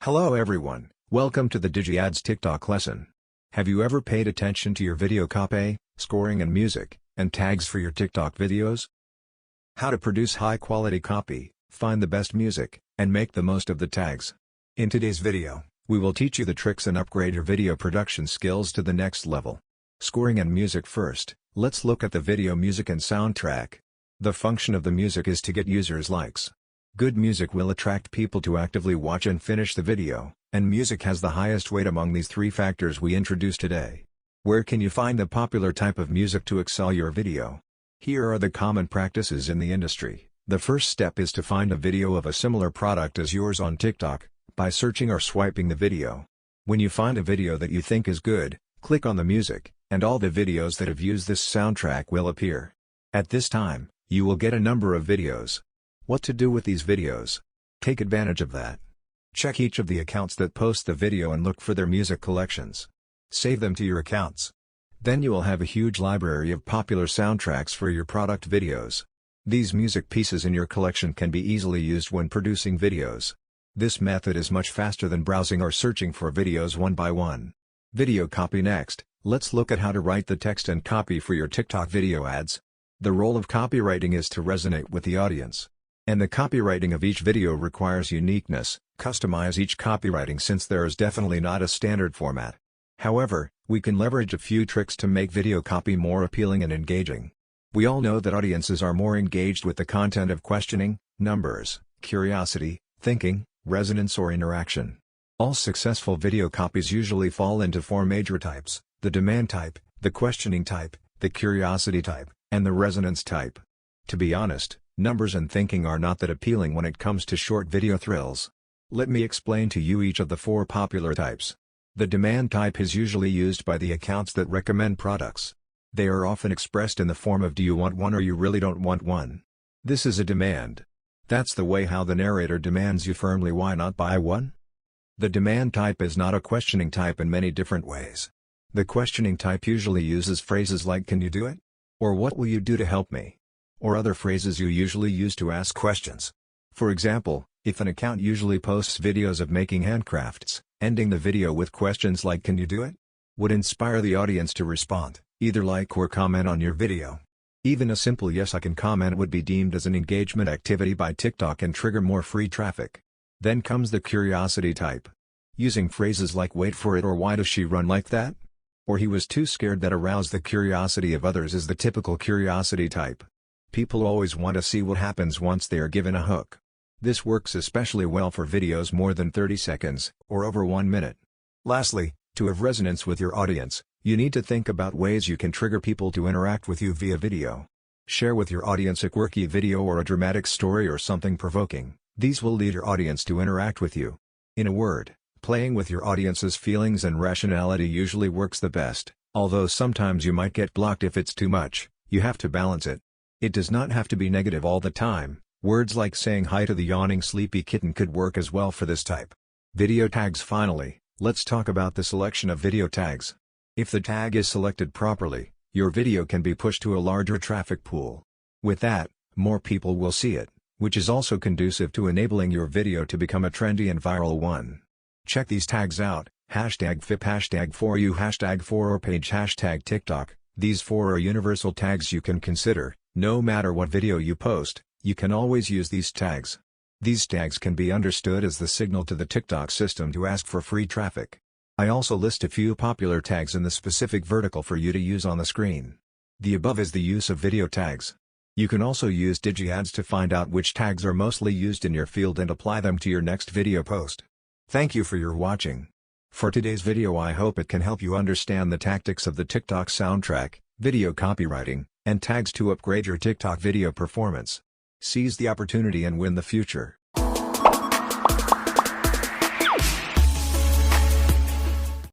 Hello everyone, welcome to the DigiAds TikTok lesson. Have you ever paid attention to your video copy, scoring and music, and tags for your TikTok videos? How to produce high-quality copy, find the best music, and make the most of the tags. In today's video, we will teach you the tricks and upgrade your video production skills to the next level. Scoring and music first, let's look at the video music and soundtrack. The function of the music is to get users' likes. Good music will attract people to actively watch and finish the video, and music has the highest weight among these three factors we introduced today. Where can you find the popular type of music to excel your video? Here are the common practices in the industry. The first step is to find a video of a similar product as yours on TikTok, by searching or swiping the video. When you find a video that you think is good, click on the music, and all the videos that have used this soundtrack will appear. At this time, you will get a number of videos. What to do with these videos? Take advantage of that. Check each of the accounts that post the video and look for their music collections. Save them to your accounts. Then you will have a huge library of popular soundtracks for your product videos. These music pieces in your collection can be easily used when producing videos. This method is much faster than browsing or searching for videos one by one. Video copy next, let's look at how to write the text and copy for your TikTok video ads. The role of copywriting is to resonate with the audience. And the copywriting of each video requires uniqueness. Customize each copywriting since there is definitely not a standard format. However, we can leverage a few tricks to make video copy more appealing and engaging. We all know that audiences are more engaged with the content of questioning, numbers, curiosity, thinking, resonance or interaction. All successful video copies usually fall into four major types: the demand type, the questioning type, the curiosity type, and the resonance type. To be honest, numbers and thinking are not that appealing when it comes to short video thrills. Let me explain to you each of the four popular types. The demand type is usually used by the accounts that recommend products. They are often expressed in the form of "do you want one" or "you really don't want one." This is a demand. That's the way how the narrator demands you firmly why not buy one? The demand type is not a questioning type in many different ways. The questioning type usually uses phrases like "can you do it?" or "what will you do to help me?" or other phrases you usually use to ask questions. For example, if an account usually posts videos of making handcrafts, ending the video with questions like "can you do it?" would inspire the audience to respond, either like or comment on your video. Even a simple "yes I can" comment would be deemed as an engagement activity by TikTok and trigger more free traffic. Then comes the curiosity type. Using phrases like "wait for it" or "why does she run like that?" or "he was too scared" that arouse the curiosity of others is the typical curiosity type. People always want to see what happens once they are given a hook. This works especially well for videos more than 30 seconds, or over 1 minute. Lastly, to have resonance with your audience, you need to think about ways you can trigger people to interact with you via video. Share with your audience a quirky video or a dramatic story or something provoking. These will lead your audience to interact with you. In a word, playing with your audience's feelings and rationality usually works the best, although sometimes you might get blocked if it's too much. You have to balance it. It does not have to be negative all the time. Words like saying hi to the yawning sleepy kitten could work as well for this type. Video tags. Finally, let's talk about the selection of video tags. If the tag is selected properly, your video can be pushed to a larger traffic pool. With that, more people will see it, which is also conducive to enabling your video to become a trendy and viral one. Check these tags out: hashtag FIP, hashtag for you, hashtag for our page, hashtag TikTok. These four are universal tags you can consider. No matter what video you post, you can always use these tags. These tags can be understood as the signal to the TikTok system to ask for free traffic. I also list a few popular tags in the specific vertical for you to use on the screen. The above is the use of video tags. You can also use DigiAds to find out which tags are mostly used in your field and apply them to your next video post. Thank you for your watching. For today's video, I hope it can help you understand the tactics of the TikTok soundtrack, video copywriting, and tags to upgrade your TikTok video performance. Seize the opportunity and win the future.